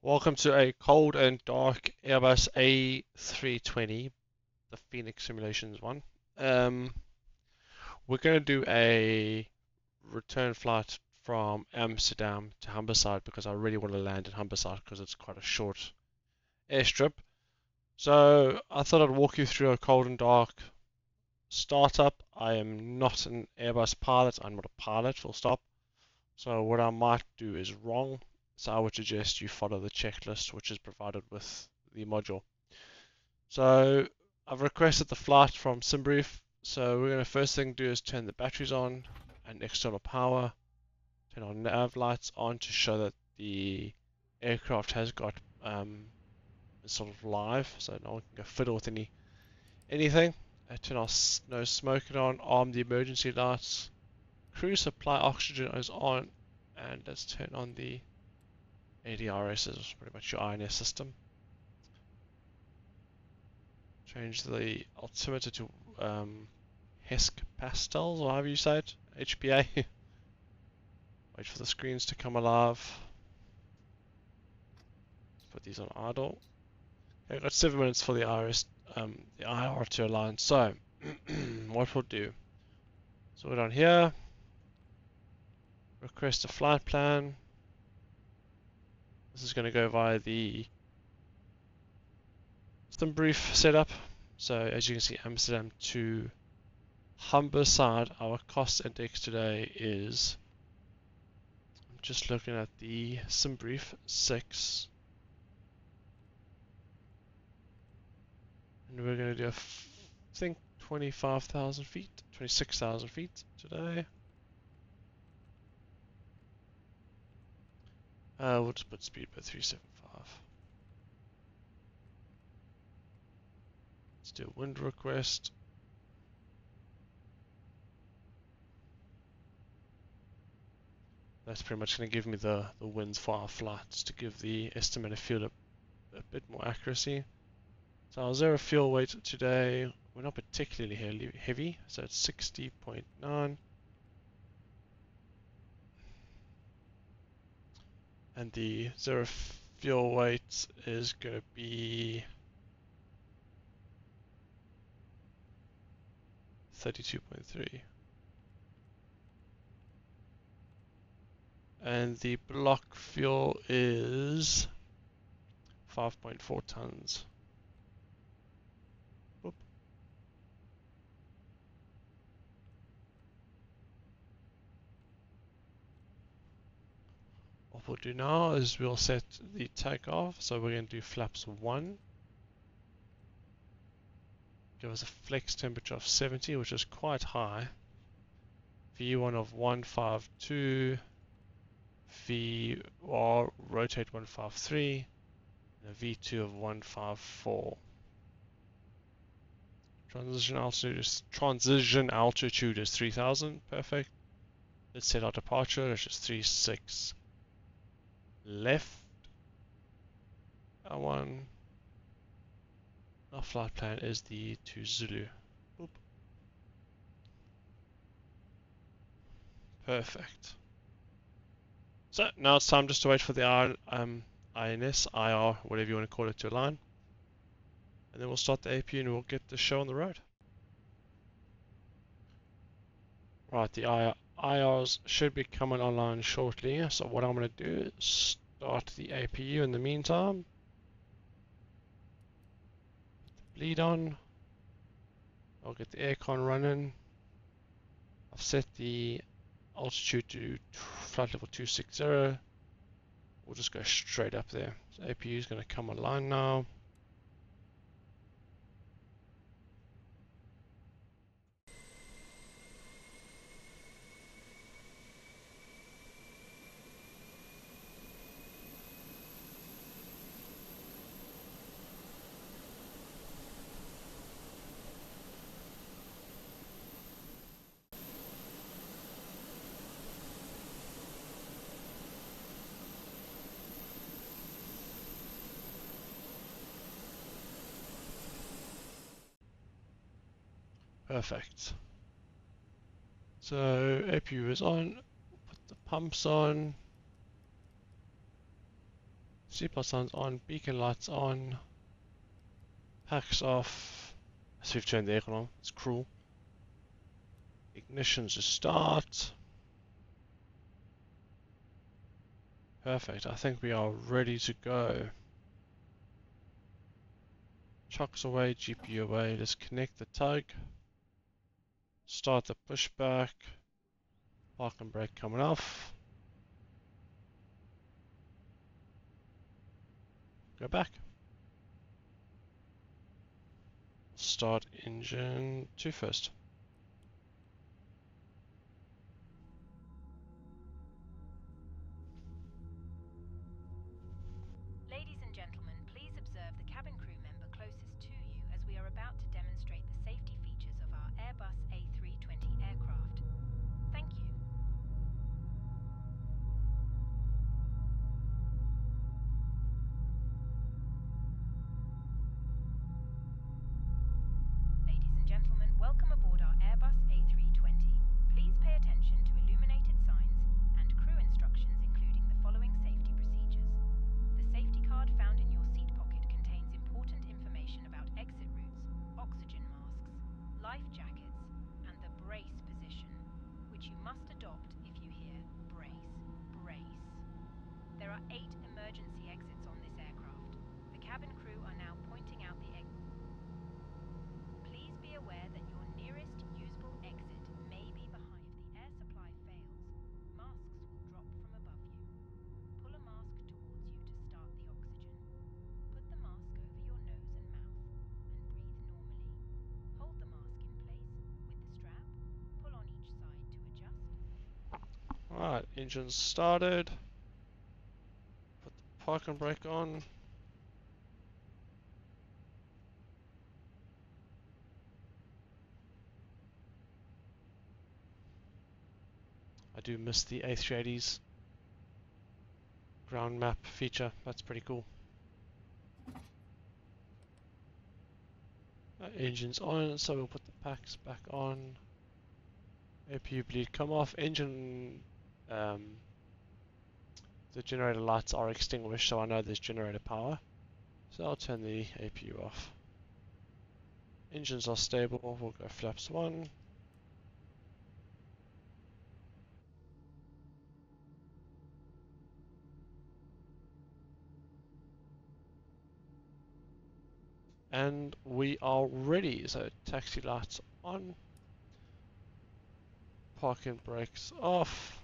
Welcome to a cold and dark Airbus A320, the Phoenix Simulations one. Um, we're going to do a return flight from Amsterdam to Humberside because I really want to land in Humberside because it's quite a short airstrip. So I thought I'd walk you through a cold and dark startup. I am not an Airbus pilot. I'm not a pilot, full stop. So what I might do is wrong. So I would suggest you follow the checklist which is provided with the module. So I've requested the flight from SimBrief. So we're going to first thing do is turn the batteries on and external power. Turn our nav lights on to show that the aircraft has got sort of live, so no one can go fiddle with anything. Turn our no smoking on, arm the emergency lights. Crew supply oxygen is on, and let's turn on the ADRS, is pretty much your INS system. Change the altimeter to HESC pastels, or however you say it, HPA. Wait for the screens to come alive. Let's put these on idle. Okay, I've got 7 minutes for the IR to align. So, what we'll do, so we're down here, request a flight plan. This is going to go via the SimBrief setup. So, as you can see, Amsterdam to Humberside, our cost index today is, I'm just looking at the SimBrief 6. And we're going to do, I think, 25,000 feet, 26,000 feet today. We'll just put speed by 375. Let's do a wind request. That's pretty much going to give me the winds for our flights to give the estimated fuel a bit more accuracy. So our zero fuel weight today, we're not particularly heavy, so it's 60.9. And the zero fuel weight is going to be 32.3. And the block fuel is 5.4 tons. Whoop. What we'll do now is we'll set the takeoff. So we're going to do flaps 1. Give us a flex temperature of 70, which is quite high. V1 of 152. VR rotate 153. And a V2 of 154. Transition altitude is 3000. Perfect. Let's set our departure, which is 36. Left. Our flight plan is the to Zulu. Boop. Perfect. So now it's time just to wait for the INS, IR, whatever you want to call it, to align. And then we'll start the APU and we'll get the show on the road. Right, the IRs should be coming online shortly. So what I'm going to do is start the APU in the meantime. Put the bleed on. I'll get the aircon running. I've set the altitude to flight level 260. We'll just go straight up there. So APU is going to come online now. Perfect. So APU is on. Put the pumps on. Seatbelt signs on, beacon lights on, packs off. So we've turned the aircon on, it's cruel. Ignition to start. Perfect, I think we are ready to go. Chocks away, GPU away, let's connect the tug. Start the pushback. Park and brake coming off. Go back. Start engine 2 first. Ladies and gentlemen, please observe the cabin crew member closest to you as we are about to demonstrate the safety features of our Airbus A320 aircraft. Thank you. Ladies and gentlemen, welcome aboard our Airbus A320. Please pay attention to illuminated signs and crew instructions, including the following safety procedures. The safety card found in your seat pocket contains important information about exit routes, oxygen masks, life jackets, and the brace position, which you must adopt if you hear brace, brace. There are 8 emergency exits on this aircraft. The cabin crew are now pointing out the exit. Please be aware that your nearest usable exit may be behind. If the air supply fails, masks will drop from above you. Pull a mask towards you to start the oxygen. Put the mask over your nose and mouth and breathe normally. Hold the mask in place with the strap. Pull on each side to adjust. Alright, engine started. Put the park and brake on. I do miss the A380's ground map feature, that's pretty cool. Engine's on, so we'll put the packs back on. APU bleed come off. Engine, the generator lights are extinguished, so I know there's generator power. So I'll turn the APU off. Engines are stable, we'll go flaps 1. And we are ready, so taxi lights on. Parking brakes off.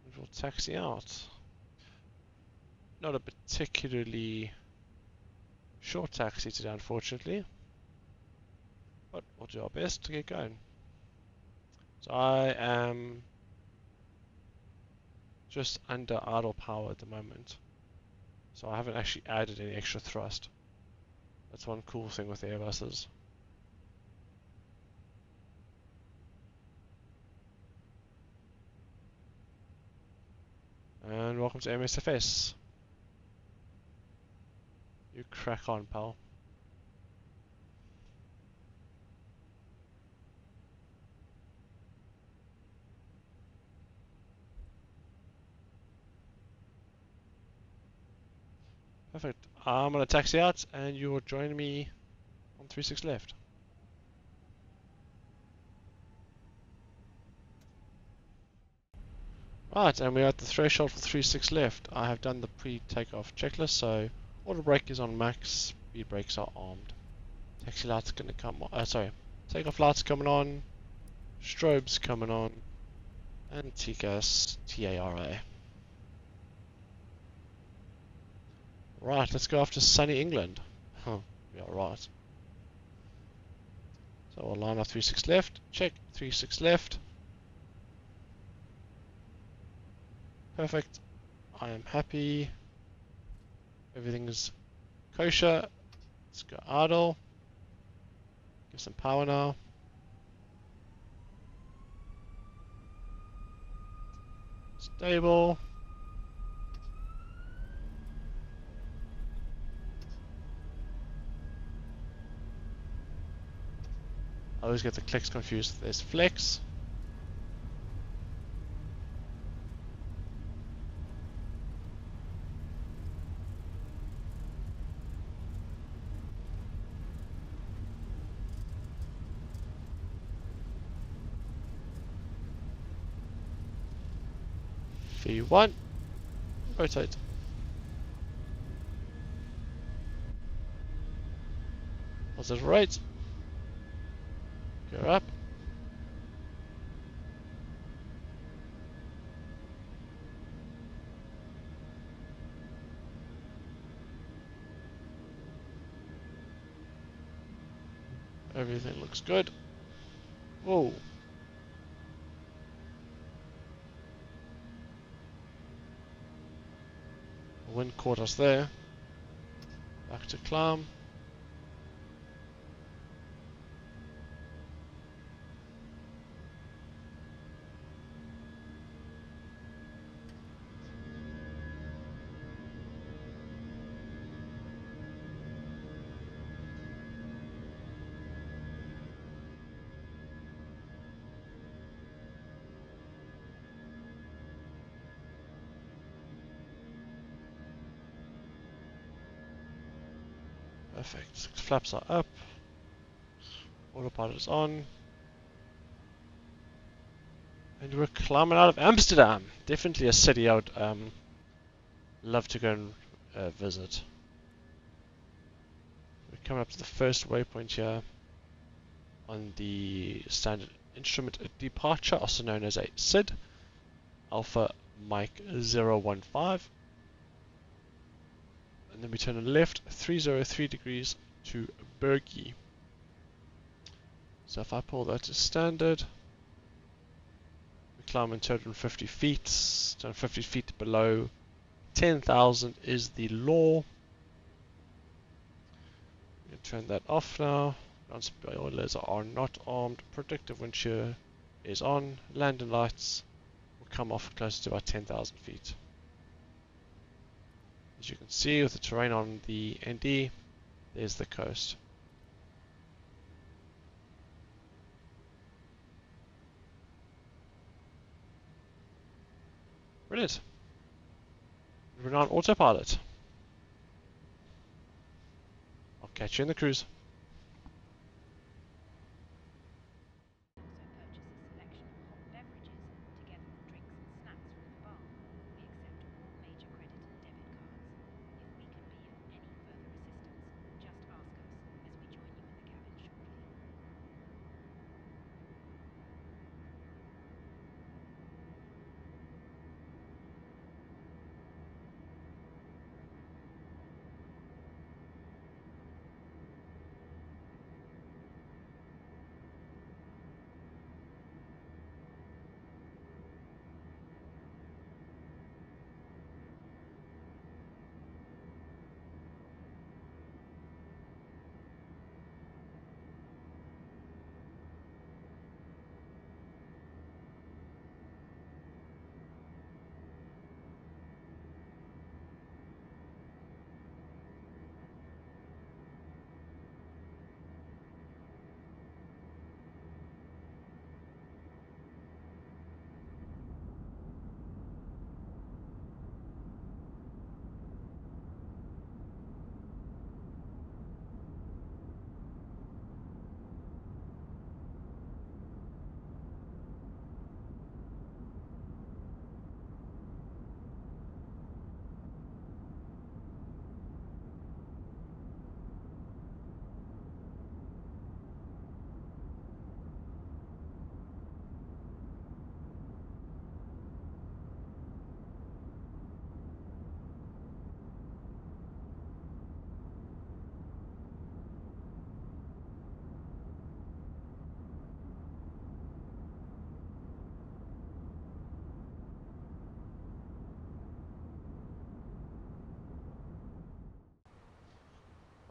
And we'll taxi out. Not a particularly short taxi today, unfortunately. But we'll do our best to get going. So I am just under idle power at the moment. So I haven't actually added any extra thrust. That's one cool thing with the Airbuses. And welcome to MSFS. You crack on, pal. Perfect. I'm gonna taxi out and you'll join me on 36 left. Right, and we're at the threshold for 36 left. I have done the pre-takeoff checklist, so auto brake is on max, speed brakes are armed. Taxi lights gonna come on, takeoff lights coming on, strobes coming on, and TCAS TARA. Right, let's go off to sunny England. Huh, we are right. So we'll line up 36 left, check, 36 left. Perfect. I am happy. Everything's kosher. Let's go idle. Give some power now. Stable. I always get the clicks confused. There's flex. 3, 1. Rotate. Positive right. Go up. Everything looks good. Whoa. The wind caught us there. Back to climb. Perfect. Flaps are up. Autopilot is on. And we're climbing out of Amsterdam. Definitely a city I would love to go and visit. We're coming up to the first waypoint here on the standard instrument departure, also known as a SID, Alpha Mike 015. And then we turn on the left 303 degrees to Bergie. So if I pull that to standard, we climb in 250 feet, 250 feet below 10,000 is the law. We can turn that off now. Non-spoilers are not armed. Predictive wind shear is on. Landing lights will come off closer to about 10,000 feet. As you can see with the terrain on the ND, there's the coast. Brilliant. We're on autopilot. I'll catch you in the cruise.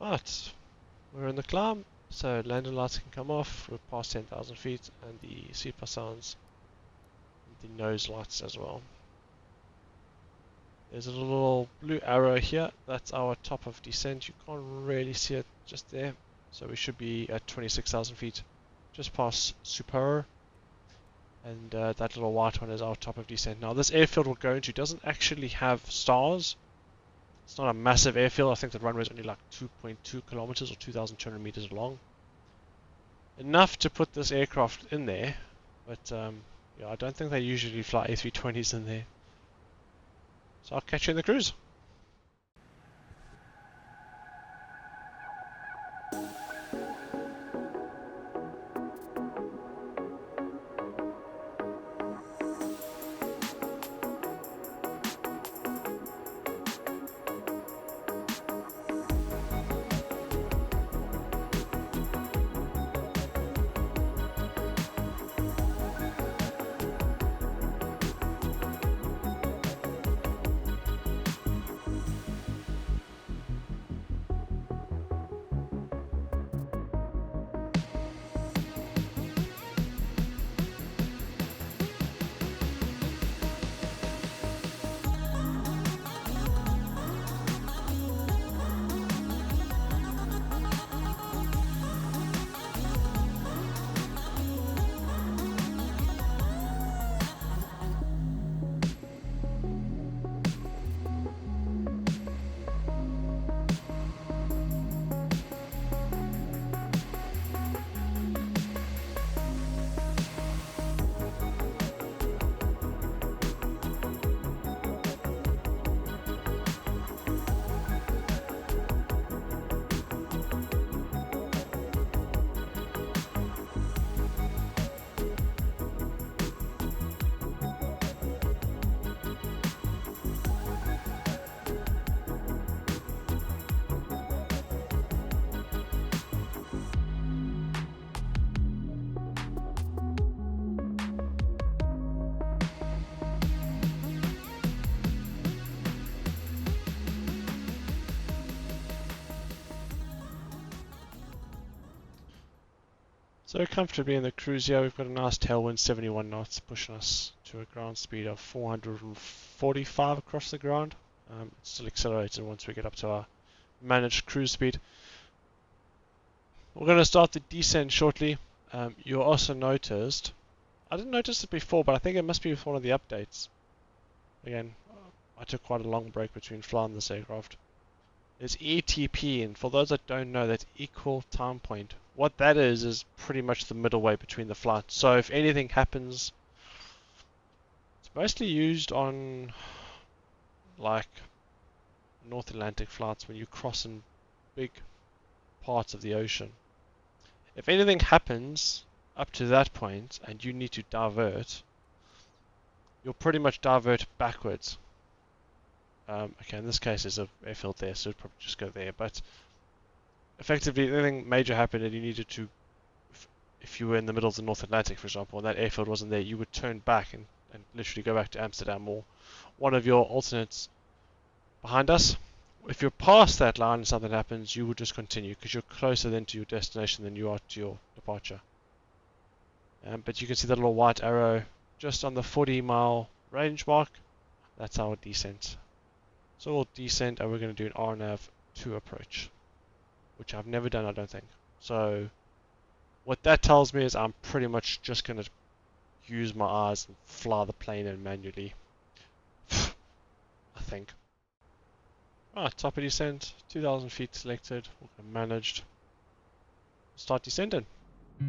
Right, we're in the climb, so landing lights can come off. We're past 10,000 feet, and the seatbelt sounds, and the nose lights as well. There's a little blue arrow here. That's our top of descent. You can't really see it just there, so we should be at 26,000 feet, just past Super. And that little white one is our top of descent. Now, this airfield we're going to doesn't actually have stars. It's not a massive airfield. I think the runway is only like 2.2 kilometers or 2,200 meters long. Enough to put this aircraft in there, but yeah, I don't think they usually fly A320s in there. So I'll catch you in the cruise. So comfortably in the cruise here, we've got a nice tailwind, 71 knots, pushing us to a ground speed of 445 across the ground. It's still accelerated once we get up to our managed cruise speed. We're going to start the descent shortly. You'll also noticed, I didn't notice it before, but I think it must be with one of the updates. Again, I took quite a long break between flying this aircraft. It's ETP, and for those that don't know, that's equal time point. What that is pretty much the middle way between the flights. So if anything happens, it's mostly used on like North Atlantic flights when you're crossing big parts of the ocean. If anything happens up to that point and you need to divert, you'll pretty much divert backwards. Okay, in this case there's an airfield there, so it'll probably just go there, but effectively, if anything major happened and you needed to, if you were in the middle of the North Atlantic, for example, and that airfield wasn't there, you would turn back and literally go back to Amsterdam or one of your alternates behind us. If you're past that line and something happens, you would just continue because you're closer then to your destination than you are to your departure. But you can see that little white arrow just on the 40-mile range mark. That's our descent. So we'll descend and we're going to do an RNAV 2 approach, which I've never done, I don't think. So what that tells me is I'm pretty much just going to use my eyes and fly the plane in manually. I think. Right, top of descent, 2,000 feet selected, managed. Start descending. Do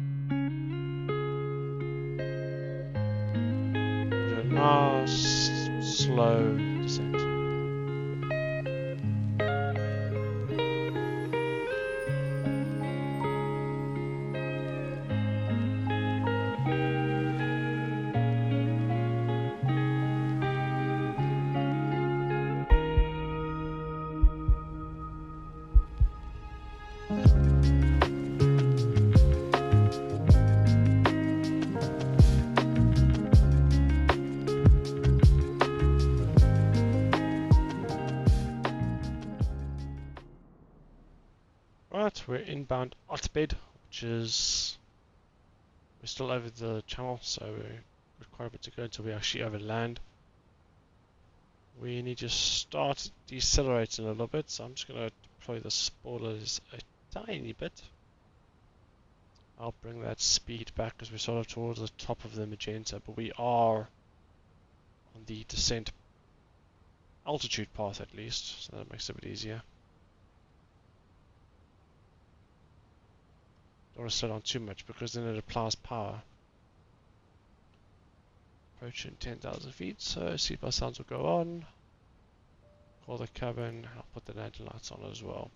a nice, slow descent. We're inbound Otbed, which is, we're still over the channel, so we're quite a bit to go until we actually over land. We need to start decelerating a little bit, so I'm just going to deploy the spoilers a tiny bit. I'll bring that speed back because we're sort of towards the top of the magenta, but we are on the descent altitude path at least, so that makes it a bit easier. Don't want to slow down too much because then it applies power. Approaching 10,000 feet, so seatbelt sounds will go on. for the cabin. I'll put the landing lights on as well.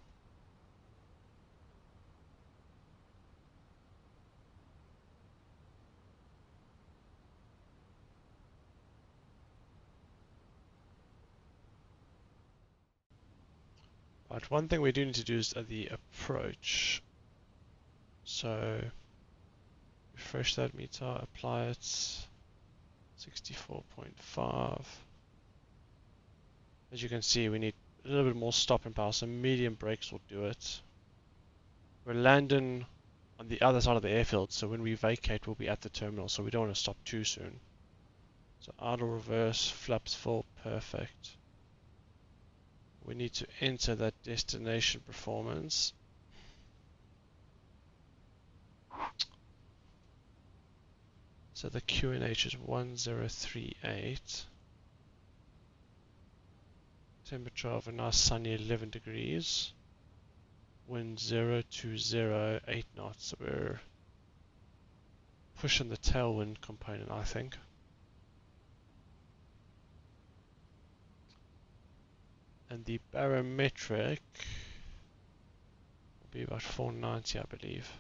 But one thing we do need to do is the approach. So refresh that meter, apply it, 64.5. As you can see, we need a little bit more stopping power, so medium brakes will do it. We're landing on the other side of the airfield, so when we vacate, we'll be at the terminal, so we don't want to stop too soon. So idle reverse, flaps full, perfect. We need to enter that destination performance. So the QNH is 1038. Temperature of a nice sunny 11 degrees. Wind 020, 8 knots. So we're pushing the tailwind component, I think. And the barometric will be about 490, I believe.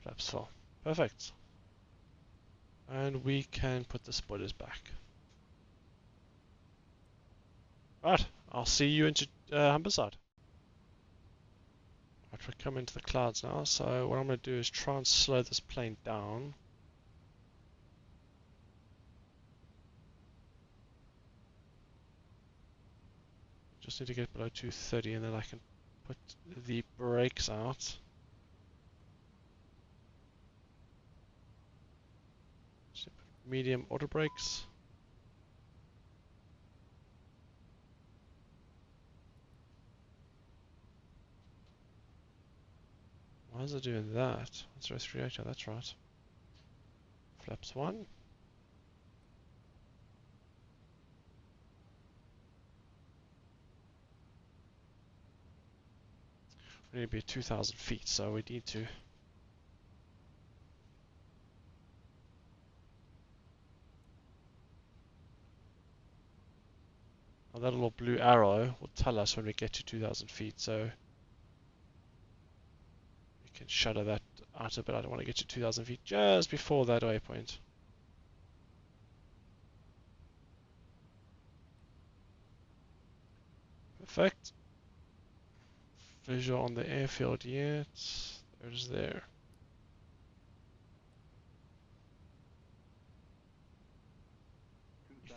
Flaps full. Perfect. And we can put the spoilers back. Right, I'll see you into Humberside. Right, we're coming to the clouds now, so what I'm going to do is try and slow this plane down. Just need to get below 230 and then I can put the brakes out. Medium auto brakes. Why is it doing that? 1038, oh, that's right. Flaps 1. We need to be at 2,000 feet, so we need to. Now that little blue arrow will tell us when we get to 2,000 feet, so we can shutter that out a bit. I don't want to get to 2,000 feet just before that waypoint. Perfect. Visual on the airfield yet. There's there.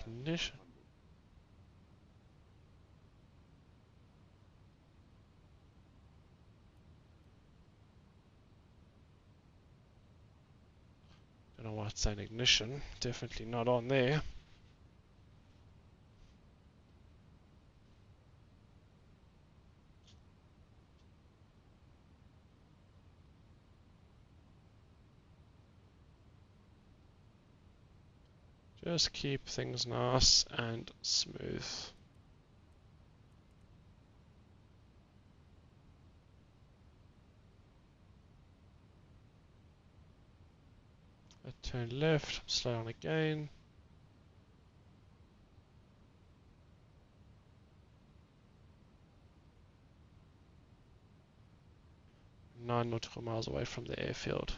Ignition. Don't know why it's saying ignition. Definitely not on there. Just keep things nice and smooth. I turn left, slow down again. Nine nautical miles away from the airfield.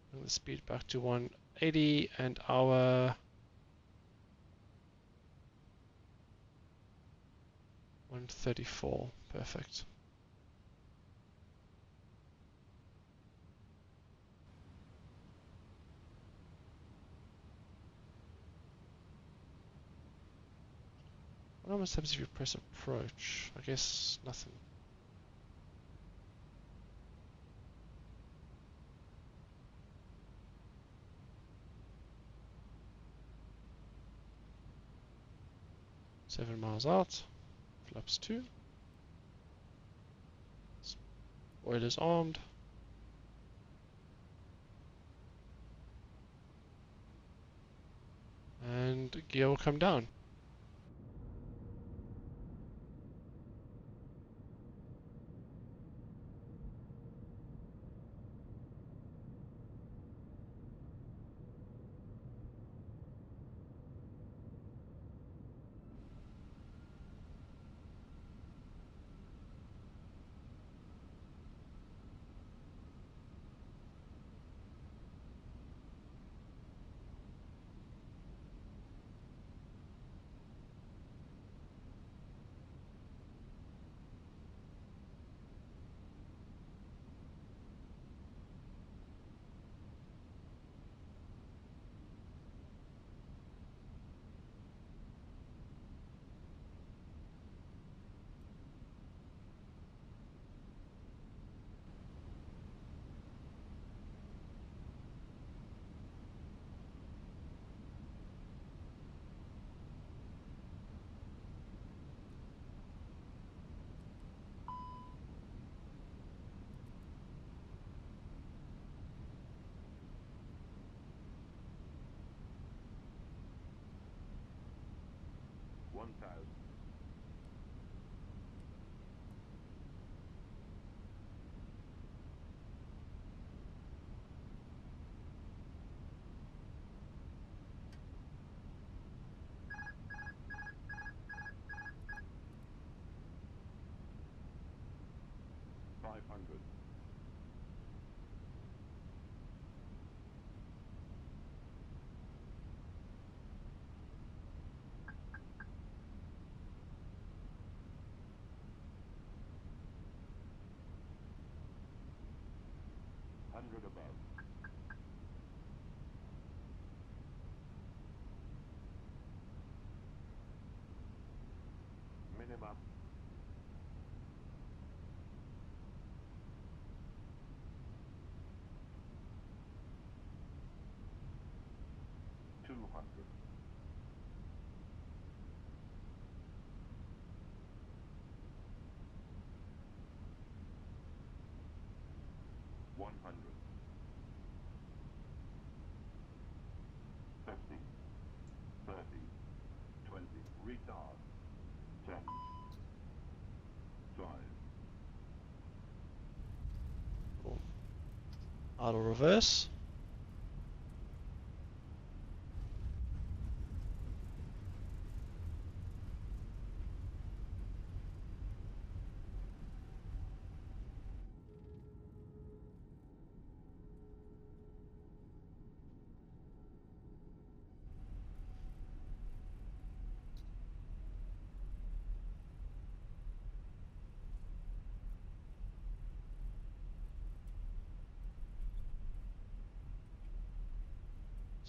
Bring the speed back to 180 and our 134. Perfect. What almost happens if you press approach? I guess nothing. Seven miles out. Flaps 2. Spoilers armed. And gear will come down. 1000. 500. 100 above. Minimum. 200. 100. 50. 30. 20. Retard. 10. 5. Auto reverse.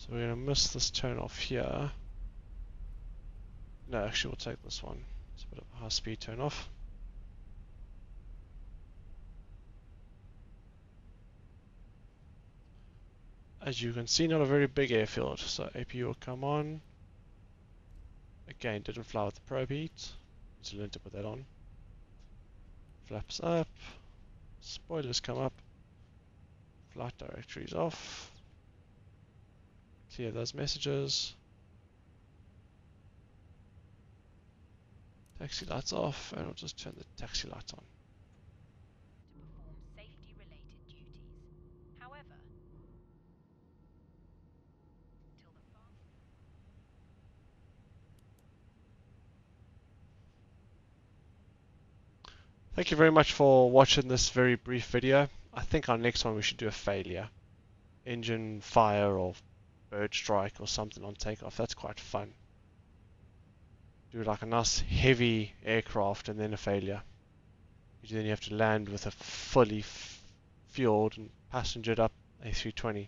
So we're going to miss this turn off here. No, actually we'll take this one. It's a bit of a high speed turn off. As you can see, not a very big airfield, so APU will come on. Again, didn't fly with the probe heat. Need to learn to put that on. Flaps up. Spoilers come up. Flight directories off. Clear those messages. Taxi lights off, and we'll just turn the taxi lights on. To perform safety-related duties. However, till the Thank you very much for watching this very brief video. I think our next one we should do a failure. Engine fire or bird strike or something on takeoff. That's quite fun. Do like a nice heavy aircraft and then a failure. Then you have to land with a fully fueled and passengered up A320.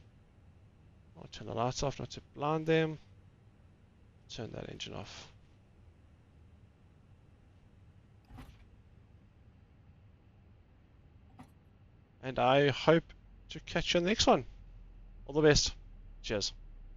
I'll turn the lights off not to blind them. Turn that engine off. And I hope to catch you on the next one. All the best. Cheers.